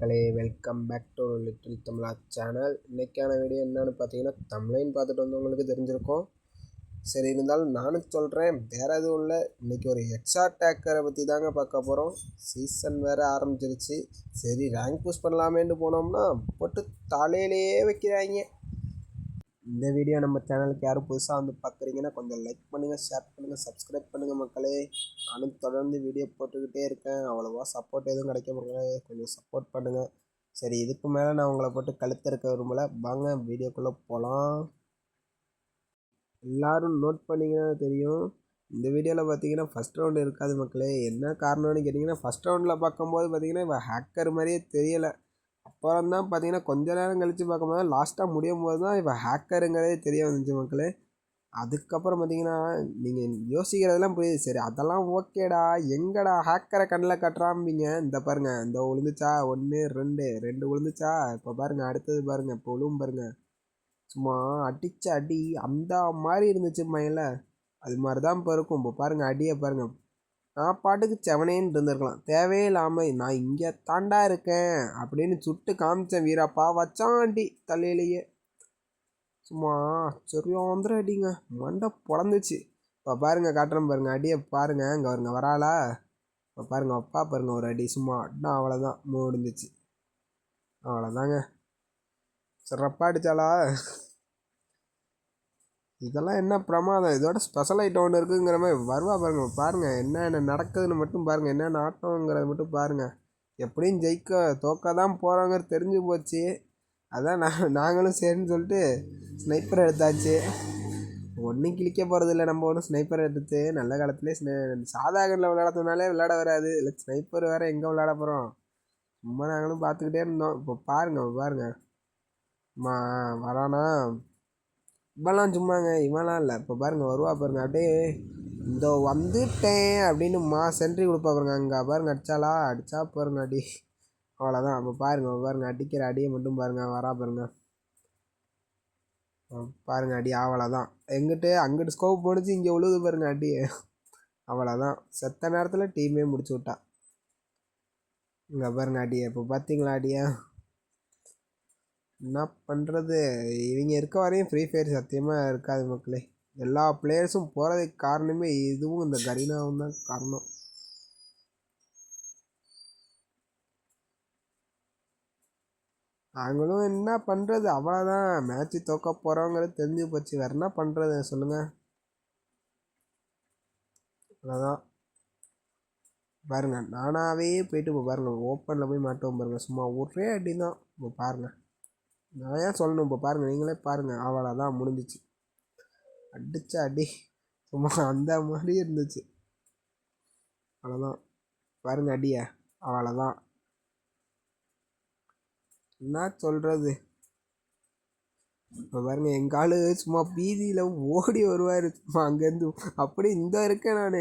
மக்களே, welcome back to little Tamizha channel. இன்றைக்கான video என்னென்னு பார்த்தீங்கன்னா, தமிழைன்னு பார்த்துட்டு வந்தவங்களுக்கு தெரிஞ்சிருக்கும். சரி, இருந்தாலும் நானும் சொல்கிறேன், வேறு எதுவும் இல்லை. இன்றைக்கி ஒரு எக்ஸா டேக்கரை பற்றி தாங்க பார்க்க போகிறோம். சீசன் வேறு ஆரம்பிச்சிருச்சு. சரி, ரேங்க் புஷ் பண்ணலாமேன்னு போனோம்னா போட்டு தலையிலேயே வைக்கிறாங்க. இந்த வீடியோ நம்ம சேனலுக்கு யாரும் புதுசாக வந்து பார்க்குறீங்கன்னா கொஞ்சம் லைக் பண்ணுங்கள், ஷேர் பண்ணுங்கள், சப்ஸ்கிரைப் பண்ணுங்கள் மக்களே. நானும் தொடர்ந்து வீடியோ போட்டுக்கிட்டே இருக்கேன். அவ்வளோவா சப்போர்ட் எதுவும் கிடைக்க மக்களே, கொஞ்சம் சப்போர்ட் பண்ணுங்கள். சரி, இதுக்கு மேலே நான் உங்களை போட்டு கழுத்து இருக்க விரும்பலை. வாங்க வீடியோக்குள்ளே போகலாம். எல்லோரும் நோட் பண்ணிங்கன்னா தெரியும், இந்த வீடியோவில் பார்த்தீங்கன்னா ஃபஸ்ட் ரவுண்டு இருக்காது மக்களே. என்ன காரணம்னு கேட்டிங்கன்னா, ஃபஸ்ட் ரவுண்டில் பார்க்கும்போது பார்த்தீங்கன்னா இவன் ஹேக்கர் மாதிரியே தெரியலை. அப்புறம் தான் பார்த்தீங்கன்னா கொஞ்ச நேரம் கழித்து பார்க்கும்போது லாஸ்ட்டாக முடியும் போது தான் இப்போ ஹேக்கருங்கிறதே தெரிய வந்துச்சு மக்களே. அதுக்கப்புறம் பார்த்தீங்கன்னா நீங்கள் யோசிக்கிறதெல்லாம் புரியுது. சரி, அதெல்லாம் ஓகேடா, எங்கடா ஹேக்கரை கண்ணில் கட்டுறாம்பிங்க. இந்த பாருங்கள், இந்த விழுந்துச்சா 1 2 விழுந்துச்சா. இப்போ பாருங்கள், அடுத்தது பாருங்கள், இப்போ விழுவும் பாருங்கள். சும்மா அடித்த அடி அந்த மாதிரி இருந்துச்சு மயில. அது மாதிரி தான் இப்போ இருக்கும். இப்போ பாருங்கள், அடியை பாருங்கள். நான் பாட்டுக்கு செவனேன்னு இருந்திருக்கலாம், தேவையில்லாமல் நான் இங்கே தாண்டா இருக்கேன் அப்படின்னு சுட்டு காமிச்சேன். வீராப்பா வச்சாண்டி தலையிலேயே சும்மா சரியாந்திர அடிங்க, மண்டை பொழந்துச்சு. இப்போ பாருங்கள், காட்டுறேன் பாருங்கள், அடியை பாருங்கள். இங்கே வருங்க வராளா, இப்போ பாருங்கள், அப்பா பாருங்கள், ஒரு அடி சும்மா அடினா அவ்வளோதான், முடிஞ்சிச்சு. அவ்வளோதாங்க, சிறப்பாக அடித்தாளா. இதெல்லாம் என்ன பிரமாதம், இதோட ஸ்பெஷல் ஐட்டம் ஒன்று இருக்குங்கிற மாதிரி வருவா பாருங்கள் என்ன நடக்குதுன்னு மட்டும் பாருங்கள், என்னென்ன ஆட்டங்கிறத மட்டும் பாருங்கள். எப்படியும் தோக்க தான் போகிறாங்க தெரிஞ்சு போச்சு. அதான் நாங்களும் சரின்னு சொல்லிட்டு ஸ்னைப்பர் எடுத்தாச்சு. ஒன்றும் கிழிக்க போகிறது இல்லை, நம்ம ஒன்றும் ஸ்னைப்பர் எடுத்து நல்ல காலத்துலேயே சாதாகனில் விளையாடுறதுனாலே விளையாட வராது, இல்லை ஸ்னைப்பர் வேறு எங்கே விளையாட போகிறோம். சும்மா நாங்களும் பார்த்துக்கிட்டே இருந்தோம். இப்போ பாருங்கள் வரானா. இவெல்லாம் சும்மாங்க, இவெல்லாம் இல்லை. இப்போ பாருங்கள், வருவா பாருங்கள், அப்படியே இந்த வந்துட்டேன் அப்படின்னு சென்ட்ரி கொடுப்பா பாருங்க. அங்கே பாருங்கள், அடித்தா பாருங்க அடி, அவ்வளோதான். அப்போ பாருங்கள் அடிக்கிற அடியை மட்டும் பாருங்கள், வரா பாருங்கள் அடி, அவ்வளோதான். அங்கிட்டு ஸ்கோப் முடிச்சு இங்கே உழுது பாருங்கள் அடி, அவ்வளோதான். செத்த நேரத்தில் டீமே முடிச்சு விட்டா. இங்கே பாருங்கள் அடியை, இப்போ பார்த்தீங்களா அடியா. என்ன பண்ணுறது, இவங்க இருக்க வரையும் ஃப்ரீ ஃபயர் சத்தியமாக இருக்காது மக்களே. எல்லா பிளேயர்ஸும் போகிறதுக்கு காரணமே இதுவும் இந்த கரீனாவும் தான் காரணம். நாங்களும் என்ன பண்ணுறது, அவ்வளோதான். மேட்ச்சு தோக்க போகிறோங்கிறது தெரிஞ்சு போச்சு, வேறு என்ன பண்ணுறது சொல்லுங்கள். அவ்வளோதான். பாருங்கள், நானாகவே போயிட்டு இப்போ பாருங்கள் ஓப்பனில் போய் மாட்டோம் பாருங்கள், சும்மா ஒரே அடி தான். இப்போ பாருங்கள், நான் ஏன் சொல்லணும், இப்போ பாருங்கள், நீங்களே பாருங்கள், அவ்வளோதான் முடிஞ்சிச்சு. அடித்த அடி சும்மா அந்த மாதிரி இருந்துச்சு, அவ்வளோதான். பாருங்கள் அடியை, அவ்வளோதான். என்ன சொல்கிறது. இப்போ பாருங்கள், எங்கள் ஆள் சும்மா பீதியில் ஓடி வருவார், சும்மா அங்கேருந்து அப்படி இந்த இருக்கேன் நான்,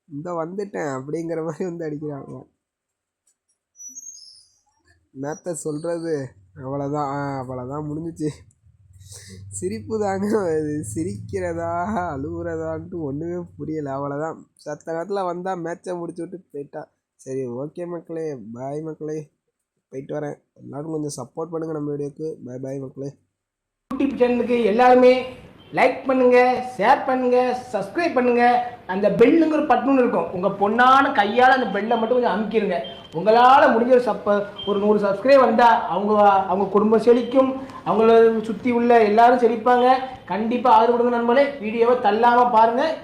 இந்த வந்துட்டேன் அப்படிங்கிற மாதிரி வந்து அடிக்கிறாங்க. என்னத்த சொல்கிறது, அவ்வளோதான் முடிஞ்சிச்சு. சிரிப்பு தாங்க, சிரிக்கிறதா அழுகுறதான்ட்டு ஒன்றுமே புரியலை. அவ்வளோதான், சத்த நேரத்தில் வந்தால் மேட்சை முடிச்சு விட்டு போயிட்டா. சரி, ஓகே மக்களே, பாய் மக்களே, போயிட்டு வரேன். எல்லோரும் கொஞ்சம் சப்போர்ட் பண்ணுங்கள் நம்ம வீடியோக்கு. பாய் மக்களே. யூடியூப் சேனலுக்கு எல்லாருமே லைக் பண்ணுங்கள், ஷேர் பண்ணுங்கள், சப்ஸ்கிரைப் பண்ணுங்கள். அந்த பெல்லுங்கிற பட்டன் இருக்கும், உங்கள் பொண்ணான கையால் அந்த பெல்லை மட்டும் கொஞ்சம் அமுக்கிடுங்க. உங்களால் முடிஞ்ச ஒரு 100 சப்ஸ்கிரைப் வந்தால் அவங்க குடும்பம் செழிக்கும், அவங்கள சுற்றி உள்ள எல்லாரும் செழிப்பாங்க. கண்டிப்பாக ஆதரவு கொடுங்க நண்பர்களே. வீடியோவை தள்ளாமல் பாருங்கள்.